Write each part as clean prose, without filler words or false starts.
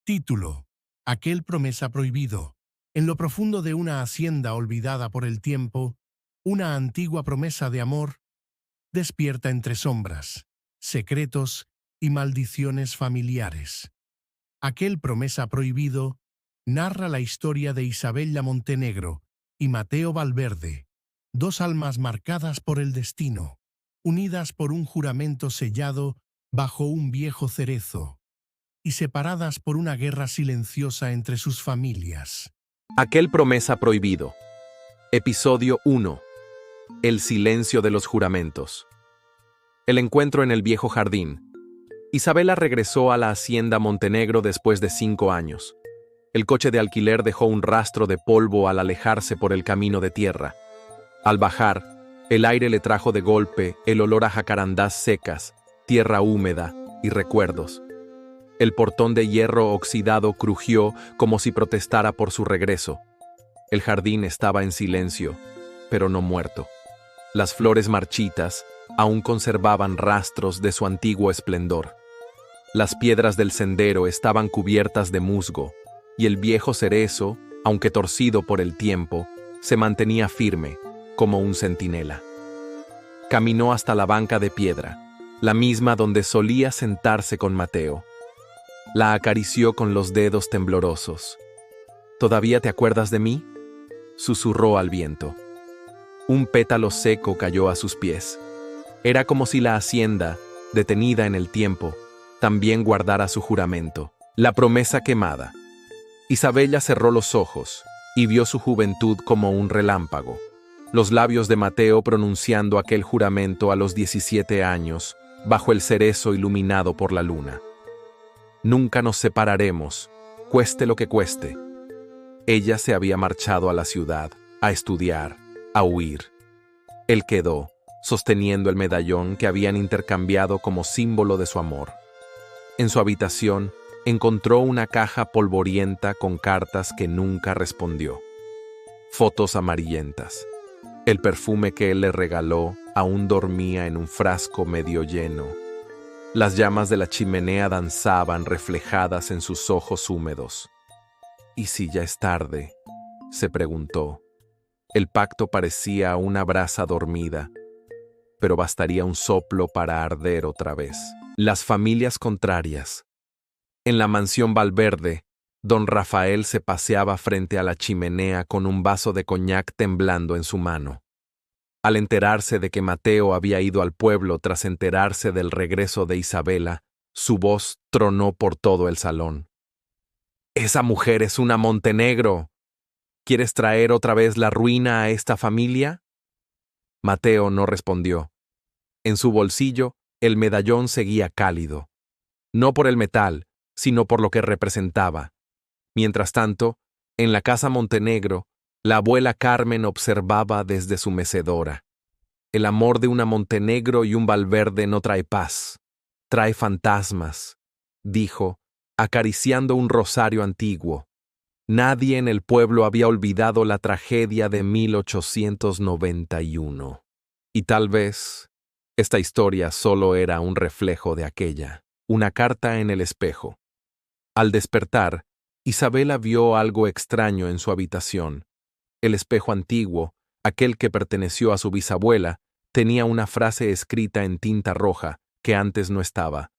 Título: Aquel promesa prohibido. En lo profundo de una hacienda olvidada por el tiempo, una antigua promesa de amor despierta entre sombras, secretos y maldiciones familiares. Aquel promesa prohibido narra la historia de Isabella Montenegro y Mateo Valverde, dos almas marcadas por el destino, unidas por un juramento sellado bajo un viejo cerezo y separadas por una guerra silenciosa entre sus familias. Aquel promesa prohibido. Episodio 1. El silencio de los juramentos. El encuentro en el viejo jardín. Isabela regresó a la hacienda Montenegro después de 5 años. El coche de alquiler dejó un rastro de polvo al alejarse por el camino de tierra. Al bajar, el aire le trajo de golpe el olor a jacarandás secas, tierra húmeda y recuerdos. El portón de hierro oxidado crujió como si protestara por su regreso. El jardín estaba en silencio, pero no muerto. Las flores marchitas aún conservaban rastros de su antiguo esplendor. Las piedras del sendero estaban cubiertas de musgo, y el viejo cerezo, aunque torcido por el tiempo, se mantenía firme, como un centinela. Caminó hasta la banca de piedra, la misma donde solía sentarse con Mateo. La acarició con los dedos temblorosos. ¿Todavía te acuerdas de mí?, susurró al viento. Un pétalo seco cayó a sus pies. Era como si la hacienda, detenida en el tiempo, también guardara su juramento, la promesa quemada. Isabella cerró los ojos y vio su juventud como un relámpago. Los labios de Mateo pronunciando aquel juramento a los 17 años, bajo el cerezo iluminado por la luna. Nunca nos separaremos, cueste lo que cueste. Ella se había marchado a la ciudad, a estudiar, a huir. Él quedó, sosteniendo el medallón que habían intercambiado como símbolo de su amor. En su habitación, encontró una caja polvorienta con cartas que nunca respondió. Fotos amarillentas. El perfume que él le regaló aún dormía en un frasco medio lleno. Las llamas de la chimenea danzaban reflejadas en sus ojos húmedos. ¿Y si ya es tarde?, se preguntó. El pacto parecía una brasa dormida, pero bastaría un soplo para arder otra vez. Las familias contrarias. En la mansión Valverde, don Rafael se paseaba frente a la chimenea con un vaso de coñac temblando en su mano. Al enterarse de que Mateo había ido al pueblo tras enterarse del regreso de Isabela, su voz tronó por todo el salón. «¡Esa mujer es una Montenegro! ¿Quieres traer otra vez la ruina a esta familia?». Mateo no respondió. En su bolsillo, el medallón seguía cálido. No por el metal, sino por lo que representaba. Mientras tanto, en la casa Montenegro, la abuela Carmen observaba desde su mecedora. El amor de una Montenegro y un Valverde no trae paz, trae fantasmas, dijo, acariciando un rosario antiguo. Nadie en el pueblo había olvidado la tragedia de 1891. Y tal vez esta historia solo era un reflejo de aquella, una carta en el espejo. Al despertar, Isabela vio algo extraño en su habitación. El espejo antiguo, aquel que perteneció a su bisabuela, tenía una frase escrita en tinta roja que antes no estaba.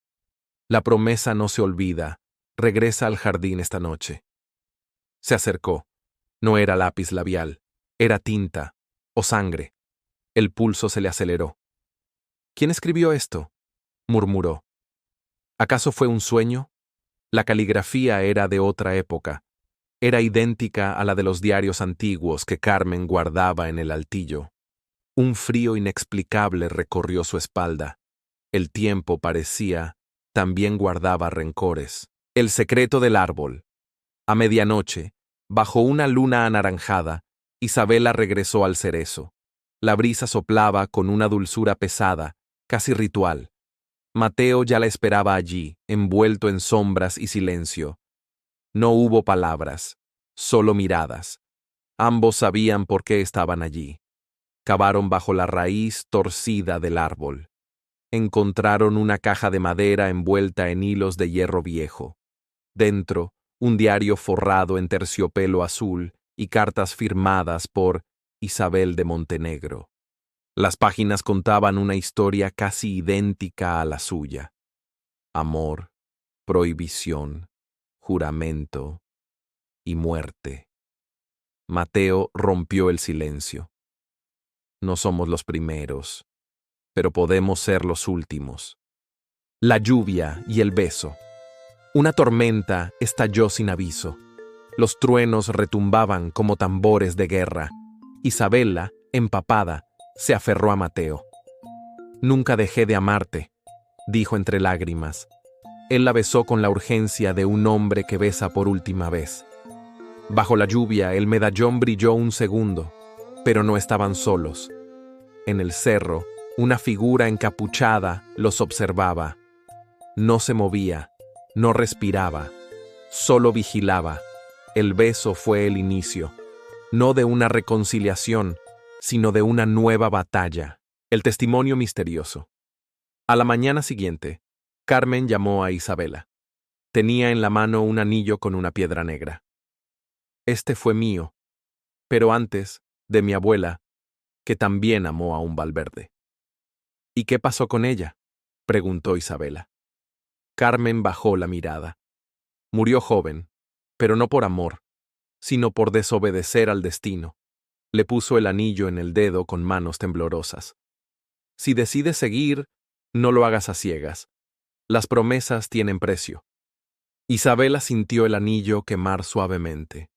La promesa no se olvida, regresa al jardín esta noche. Se acercó. No era lápiz labial, era tinta o sangre. El pulso se le aceleró. ¿Quién escribió esto?, murmuró. ¿Acaso fue un sueño? La caligrafía era de otra época. Era idéntica a la de los diarios antiguos que Carmen guardaba en el altillo. Un frío inexplicable recorrió su espalda. El tiempo, parecía, también guardaba rencores. El secreto del árbol. A medianoche, bajo una luna anaranjada, Isabela regresó al cerezo. La brisa soplaba con una dulzura pesada, casi ritual. Mateo ya la esperaba allí, envuelto en sombras y silencio. No hubo palabras, solo miradas. Ambos sabían por qué estaban allí. Cavaron bajo la raíz torcida del árbol. Encontraron una caja de madera envuelta en hilos de hierro viejo. Dentro, un diario forrado en terciopelo azul y cartas firmadas por Isabel de Montenegro. Las páginas contaban una historia casi idéntica a la suya. Amor, prohibición, juramento y muerte. Mateo rompió el silencio. No somos los primeros, pero podemos ser los últimos. La lluvia y el beso. Una tormenta estalló sin aviso. Los truenos retumbaban como tambores de guerra. Isabela, empapada, se aferró a Mateo. «Nunca dejé de amarte», dijo entre lágrimas. Él la besó con la urgencia de un hombre que besa por última vez. Bajo la lluvia, el medallón brilló un segundo, pero no estaban solos. En el cerro, una figura encapuchada los observaba. No se movía, no respiraba, solo vigilaba. El beso fue el inicio, no de una reconciliación, sino de una nueva batalla. El testimonio misterioso. A la mañana siguiente, Carmen llamó a Isabela. Tenía en la mano un anillo con una piedra negra. «Este fue mío, pero antes, de mi abuela, que también amó a un Valverde». «¿Y qué pasó con ella?», preguntó Isabela. Carmen bajó la mirada. Murió joven, pero no por amor, sino por desobedecer al destino. Le puso el anillo en el dedo con manos temblorosas. «Si decides seguir, no lo hagas a ciegas. Las promesas tienen precio». Isabela sintió el anillo quemar suavemente.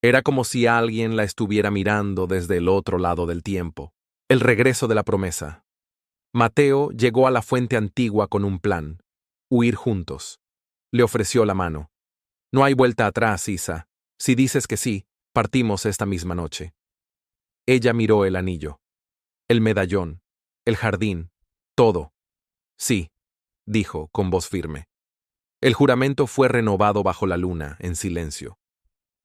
Era como si alguien la estuviera mirando desde el otro lado del tiempo. El regreso de la promesa. Mateo llegó a la fuente antigua con un plan: huir juntos. Le ofreció la mano. «No hay vuelta atrás, Isa. Si dices que sí, partimos esta misma noche». Ella miró el anillo, el medallón, el jardín, todo. «Sí», dijo con voz firme. El juramento fue renovado bajo la luna, en silencio,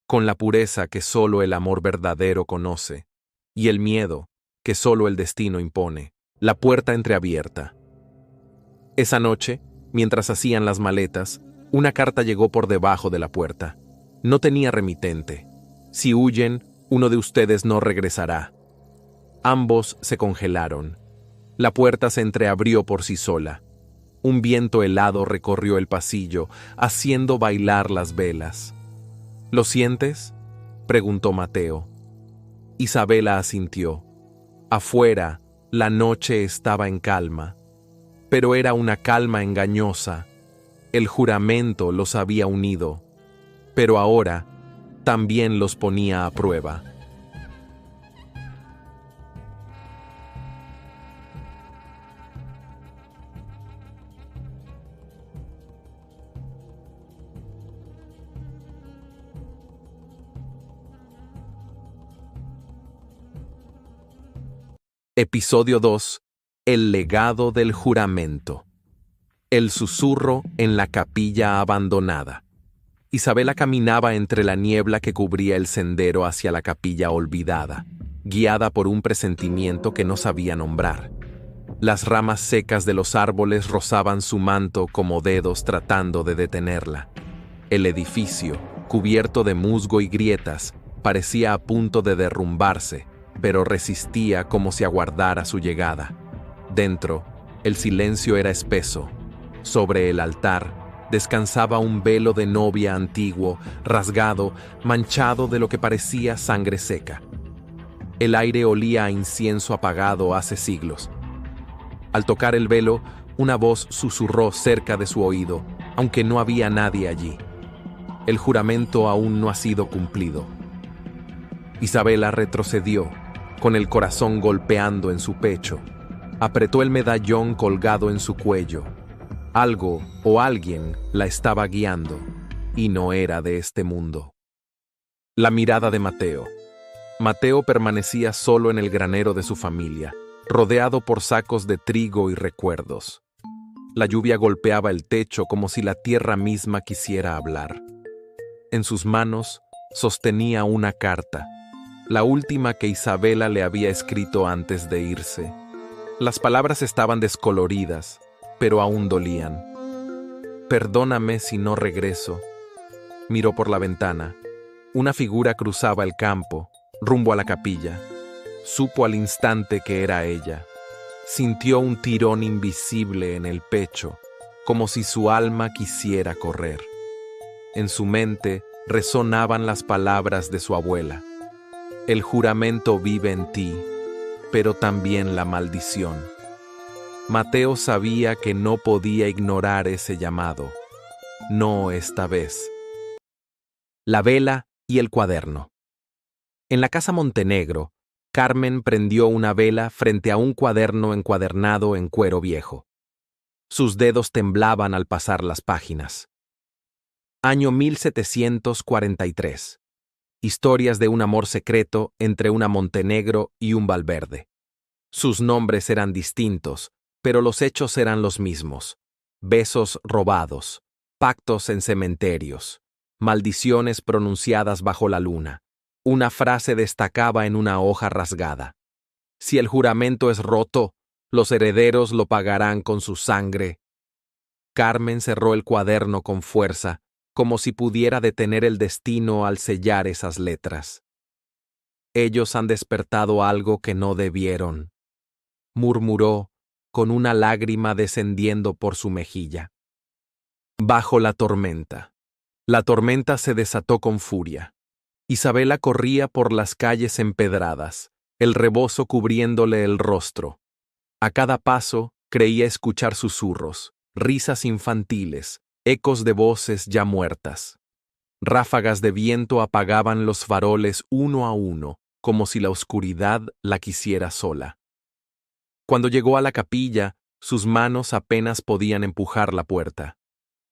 con la pureza que solo el amor verdadero conoce, y el miedo que solo el destino impone, la puerta entreabierta. Esa noche, mientras hacían las maletas, una carta llegó por debajo de la puerta. No tenía remitente. «Si huyen, uno de ustedes no regresará». Ambos se congelaron. La puerta se entreabrió por sí sola. Un viento helado recorrió el pasillo, haciendo bailar las velas. «¿Lo sientes?», preguntó Mateo. Isabela asintió. Afuera, la noche estaba en calma, pero era una calma engañosa. El juramento los había unido, pero ahora también los ponía a prueba. Episodio 2. El legado del juramento. El susurro en la capilla abandonada. Isabela caminaba entre la niebla que cubría el sendero hacia la capilla olvidada, guiada por un presentimiento que no sabía nombrar. Las ramas secas de los árboles rozaban su manto como dedos tratando de detenerla. El edificio, cubierto de musgo y grietas, parecía a punto de derrumbarse, pero resistía como si aguardara su llegada. Dentro, el silencio era espeso. Sobre el altar, descansaba un velo de novia antiguo, rasgado, manchado de lo que parecía sangre seca. El aire olía a incienso apagado hace siglos. Al tocar el velo, una voz susurró cerca de su oído, aunque no había nadie allí. El juramento aún no ha sido cumplido. Isabela retrocedió, con el corazón golpeando en su pecho. Apretó el medallón colgado en su cuello. Algo o alguien la estaba guiando, y no era de este mundo. La mirada de Mateo. Mateo permanecía solo en el granero de su familia, rodeado por sacos de trigo y recuerdos. La lluvia golpeaba el techo como si la tierra misma quisiera hablar. En sus manos sostenía una carta, la última que Isabela le había escrito antes de irse. Las palabras estaban descoloridas, pero aún dolían. «Perdóname si no regreso. Miró por la ventana. Una figura cruzaba el campo, rumbo a la capilla. Supo al instante que era ella. Sintió un tirón invisible en el pecho, como si su alma quisiera correr. En su mente resonaban las palabras de su abuela. El juramento vive en ti, pero también la maldición. Mateo sabía que no podía ignorar ese llamado. No esta vez. La vela y el cuaderno. En la casa Montenegro, Carmen prendió una vela frente a un cuaderno encuadernado en cuero viejo. Sus dedos temblaban al pasar las páginas. Año 1743. Historias de un amor secreto entre una Montenegro y un Valverde. Sus nombres eran distintos, pero los hechos eran los mismos. Besos robados, pactos en cementerios, maldiciones pronunciadas bajo la luna. Una frase destacaba en una hoja rasgada. Si el juramento es roto, los herederos lo pagarán con su sangre. Carmen cerró el cuaderno con fuerza, como si pudiera detener el destino al sellar esas letras. Ellos han despertado algo que no debieron, murmuró, con una lágrima descendiendo por su mejilla. Bajo la tormenta. La tormenta se desató con furia. Isabela corría por las calles empedradas, el rebozo cubriéndole el rostro. A cada paso creía escuchar susurros, risas infantiles, ecos de voces ya muertas. Ráfagas de viento apagaban los faroles uno a uno, como si la oscuridad la quisiera sola. Cuando llegó a la capilla, sus manos apenas podían empujar la puerta.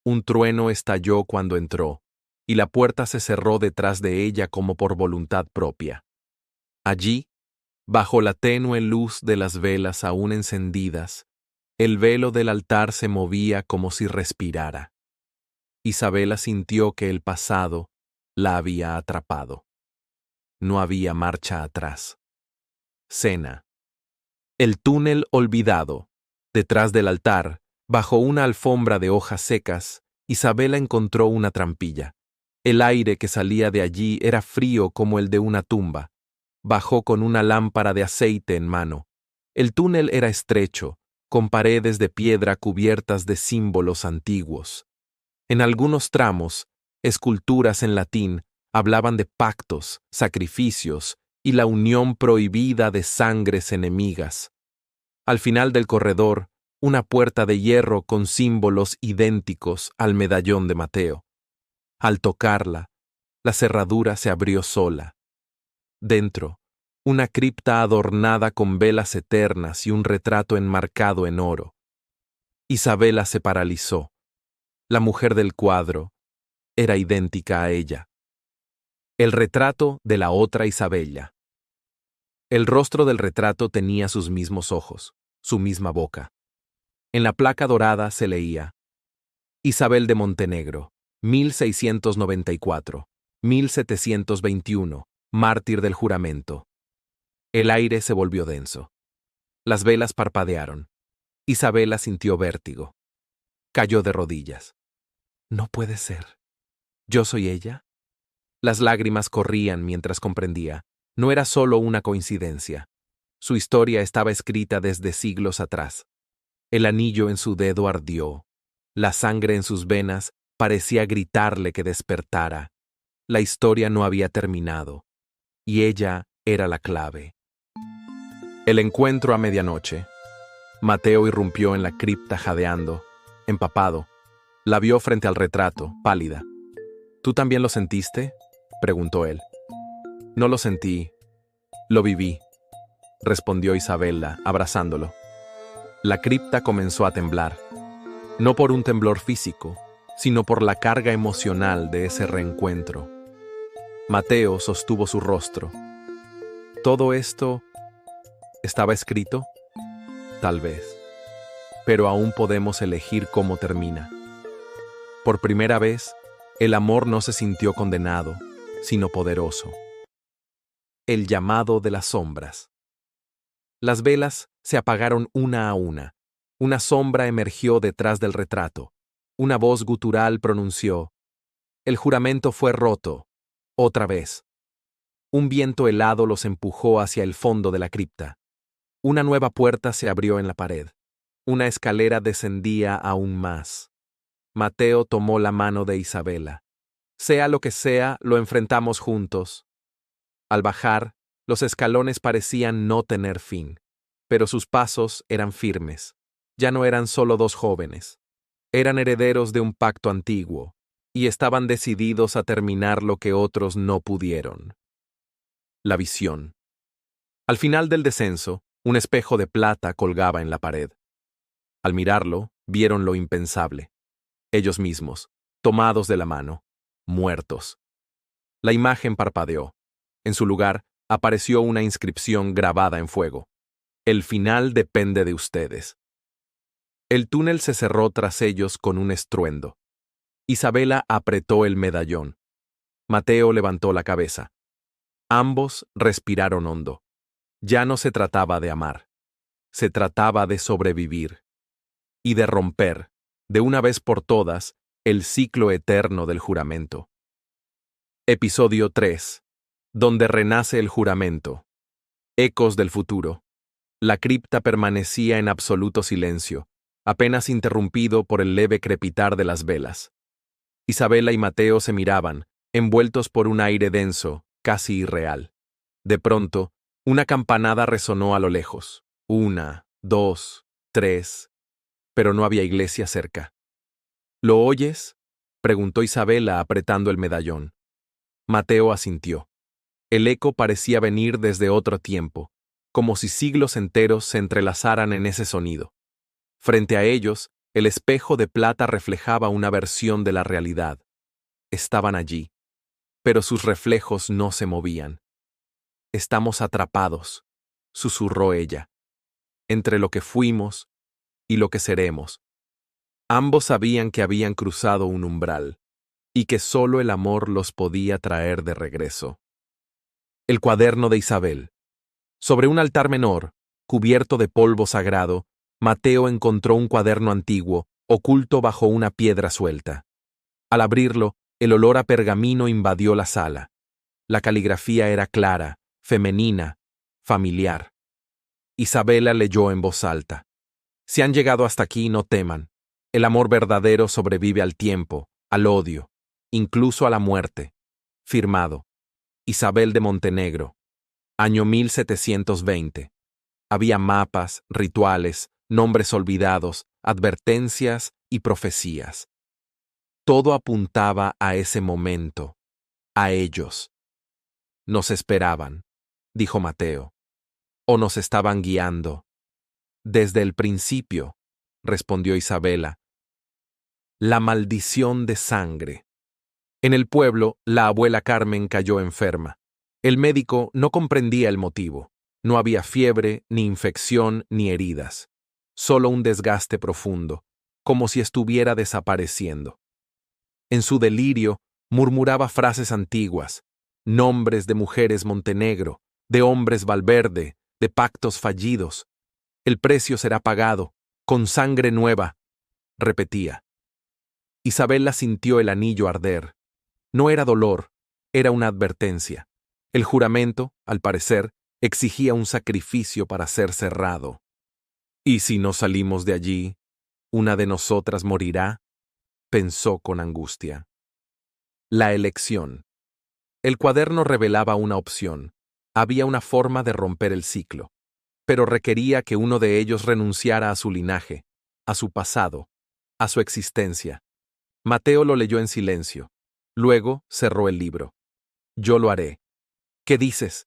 Un trueno estalló cuando entró, y la puerta se cerró detrás de ella como por voluntad propia. Allí, bajo la tenue luz de las velas aún encendidas, el velo del altar se movía como si respirara. Isabela sintió que el pasado la había atrapado. No había marcha atrás. Cena. El túnel olvidado. Detrás del altar, bajo una alfombra de hojas secas, Isabela encontró una trampilla. El aire que salía de allí era frío como el de una tumba. Bajó con una lámpara de aceite en mano. El túnel era estrecho, con paredes de piedra cubiertas de símbolos antiguos. En algunos tramos, esculturas en latín hablaban de pactos, sacrificios y la unión prohibida de sangres enemigas. Al final del corredor, una puerta de hierro con símbolos idénticos al medallón de Mateo. Al tocarla, la cerradura se abrió sola. Dentro, una cripta adornada con velas eternas y un retrato enmarcado en oro. Isabela se paralizó. La mujer del cuadro era idéntica a ella. El retrato de la otra Isabella. El rostro del retrato tenía sus mismos ojos, su misma boca. En la placa dorada se leía: Isabel de Montenegro, 1694-1721, mártir del juramento. El aire se volvió denso. Las velas parpadearon. Isabela sintió vértigo. Cayó de rodillas. No puede ser. ¿Yo soy ella? Las lágrimas corrían mientras comprendía. No era solo una coincidencia. Su historia estaba escrita desde siglos atrás. El anillo en su dedo ardió. La sangre en sus venas parecía gritarle que despertara. La historia no había terminado. Y ella era la clave. El encuentro a medianoche. Mateo irrumpió en la cripta jadeando, empapado. La vio frente al retrato, pálida. ¿Tú también lo sentiste?, preguntó él. No lo sentí, lo viví, respondió Isabela, abrazándolo. La cripta comenzó a temblar, no por un temblor físico, sino por la carga emocional de ese reencuentro. Mateo sostuvo su rostro. ¿Todo esto estaba escrito? Tal vez. Pero aún podemos elegir cómo termina. Por primera vez, el amor no se sintió condenado, sino poderoso. El llamado de las sombras. Las velas se apagaron una a una. Una sombra emergió detrás del retrato. Una voz gutural pronunció: el juramento fue roto. Otra vez. Un viento helado los empujó hacia el fondo de la cripta. Una nueva puerta se abrió en la pared. Una escalera descendía aún más. Mateo tomó la mano de Isabela. Sea lo que sea, lo enfrentamos juntos. Al bajar, los escalones parecían no tener fin, pero sus pasos eran firmes. Ya no eran solo dos jóvenes. Eran herederos de un pacto antiguo, y estaban decididos a terminar lo que otros no pudieron. La visión. Al final del descenso, un espejo de plata colgaba en la pared. Al mirarlo, vieron lo impensable. Ellos mismos, tomados de la mano, muertos. La imagen parpadeó. En su lugar, apareció una inscripción grabada en fuego. El final depende de ustedes. El túnel se cerró tras ellos con un estruendo. Isabela apretó el medallón. Mateo levantó la cabeza. Ambos respiraron hondo. Ya no se trataba de amar. Se trataba de sobrevivir. Y de romper, de una vez por todas, el ciclo eterno del juramento. Episodio 3. Donde renace el juramento. Ecos del futuro. La cripta permanecía en absoluto silencio, apenas interrumpido por el leve crepitar de las velas. Isabela y Mateo se miraban, envueltos por un aire denso, casi irreal. De pronto, una campanada resonó a lo lejos. 1, 2, 3. Pero no había iglesia cerca. ¿Lo oyes?, preguntó Isabela apretando el medallón. Mateo asintió. El eco parecía venir desde otro tiempo, como si siglos enteros se entrelazaran en ese sonido. Frente a ellos, el espejo de plata reflejaba una versión de la realidad. Estaban allí, pero sus reflejos no se movían. Estamos atrapados, susurró ella, entre lo que fuimos y lo que seremos. Ambos sabían que habían cruzado un umbral, y que solo el amor los podía traer de regreso. El cuaderno de Isabel. Sobre un altar menor, cubierto de polvo sagrado, Mateo encontró un cuaderno antiguo, oculto bajo una piedra suelta. Al abrirlo, el olor a pergamino invadió la sala. La caligrafía era clara, femenina, familiar. Isabela leyó en voz alta. Si han llegado hasta aquí, no teman. El amor verdadero sobrevive al tiempo, al odio, incluso a la muerte. Firmado. Isabel de Montenegro. Año 1720. Había mapas, rituales, nombres olvidados, advertencias y profecías. Todo apuntaba a ese momento, a ellos. Nos esperaban, dijo Mateo. O nos estaban guiando. Desde el principio, respondió Isabela. La maldición de sangre. En el pueblo, la abuela Carmen cayó enferma. El médico no comprendía el motivo. No había fiebre, ni infección, ni heridas. Solo un desgaste profundo, como si estuviera desapareciendo. En su delirio, murmuraba frases antiguas, nombres de mujeres Montenegro, de hombres Valverde, de pactos fallidos. El precio será pagado, con sangre nueva, repetía. Isabela sintió el anillo arder. No era dolor, era una advertencia. El juramento, al parecer, exigía un sacrificio para ser cerrado. ¿Y si no salimos de allí, una de nosotras morirá?, pensó con angustia. La elección. El cuaderno revelaba una opción. Había una forma de romper el ciclo, pero requería que uno de ellos renunciara a su linaje, a su pasado, a su existencia. Mateo lo leyó en silencio. Luego cerró el libro. Yo lo haré. ¿Qué dices?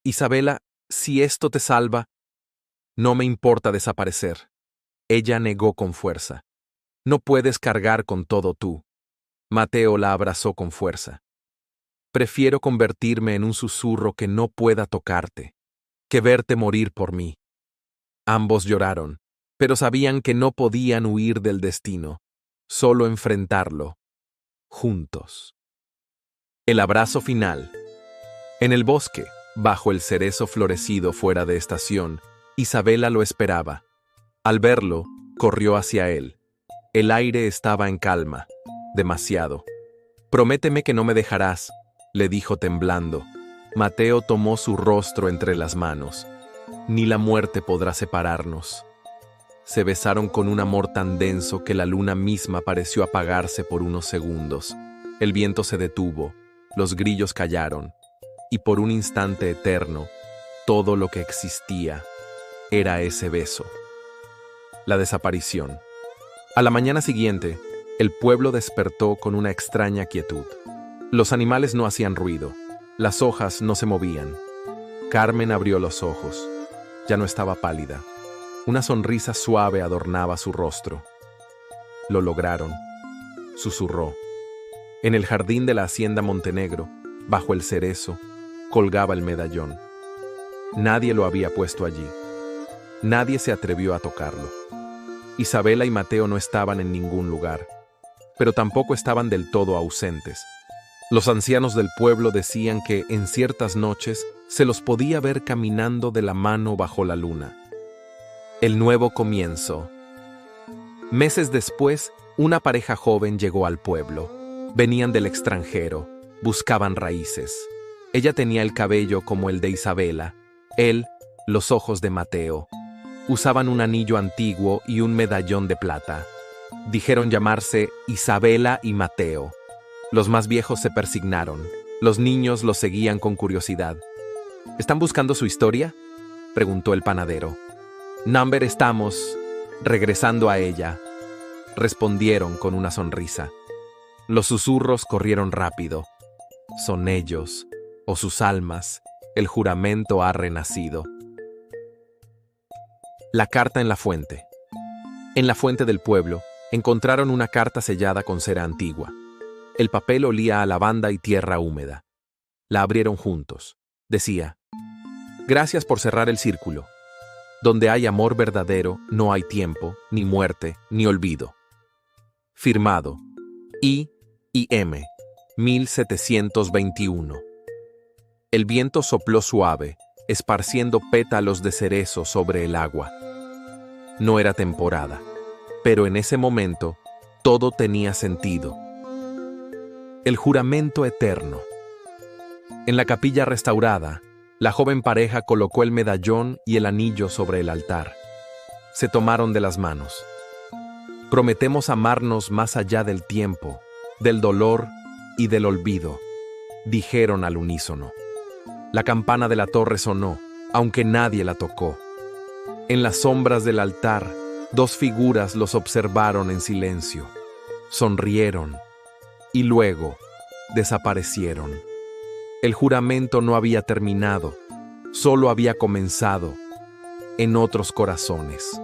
Isabela, si esto te salva, no me importa desaparecer. Ella negó con fuerza. No puedes cargar con todo tú. Mateo la abrazó con fuerza. Prefiero convertirme en un susurro que no pueda tocarte, que verte morir por mí. Ambos lloraron, pero sabían que no podían huir del destino, solo enfrentarlo, juntos. El abrazo final. En el bosque, bajo el cerezo florecido fuera de estación, Isabela lo esperaba. Al verlo, corrió hacia él. El aire estaba en calma, demasiado. Prométeme que no me dejarás, le dijo temblando. Mateo tomó su rostro entre las manos. Ni la muerte podrá separarnos. Se besaron con un amor tan denso que la luna misma pareció apagarse por unos segundos. El viento se detuvo, los grillos callaron, y por un instante eterno, todo lo que existía era ese beso. La desaparición. A la mañana siguiente, el pueblo despertó con una extraña quietud. Los animales no hacían ruido, las hojas no se movían. Carmen abrió los ojos. Ya no estaba pálida. Una sonrisa suave adornaba su rostro. Lo lograron, susurró. En el jardín de la hacienda Montenegro, bajo el cerezo, colgaba el medallón. Nadie lo había puesto allí. Nadie se atrevió a tocarlo. Isabela y Mateo no estaban en ningún lugar, pero tampoco estaban del todo ausentes. Los ancianos del pueblo decían que en ciertas noches se los podía ver caminando de la mano bajo la luna. El nuevo comienzo. Meses después, una pareja joven llegó al pueblo. Venían del extranjero, buscaban raíces. Ella tenía el cabello como el de Isabela, él, los ojos de Mateo. Usaban un anillo antiguo y un medallón de plata. Dijeron llamarse Isabela y Mateo. Los más viejos se persignaron. Los niños los seguían con curiosidad. ¿Están buscando su historia?, preguntó el panadero. Number estamos, regresando a ella, respondieron con una sonrisa. Los susurros corrieron rápido. Son ellos, o sus almas, el juramento ha renacido. La carta en la fuente. En la fuente del pueblo, encontraron una carta sellada con cera antigua. El papel olía a lavanda y tierra húmeda. La abrieron juntos. Decía: gracias por cerrar el círculo. Donde hay amor verdadero, no hay tiempo, ni muerte, ni olvido. Firmado. I.M. 1721. El viento sopló suave, esparciendo pétalos de cerezo sobre el agua. No era temporada, pero en ese momento todo tenía sentido. El juramento eterno. En la capilla restaurada, la joven pareja colocó el medallón y el anillo sobre el altar. Se tomaron de las manos. Prometemos amarnos más allá del tiempo, del dolor y del olvido, dijeron al unísono. La campana de la torre sonó, aunque nadie la tocó. En las sombras del altar, dos figuras los observaron en silencio. Sonrieron y luego desaparecieron. El juramento no había terminado, solo había comenzado en otros corazones.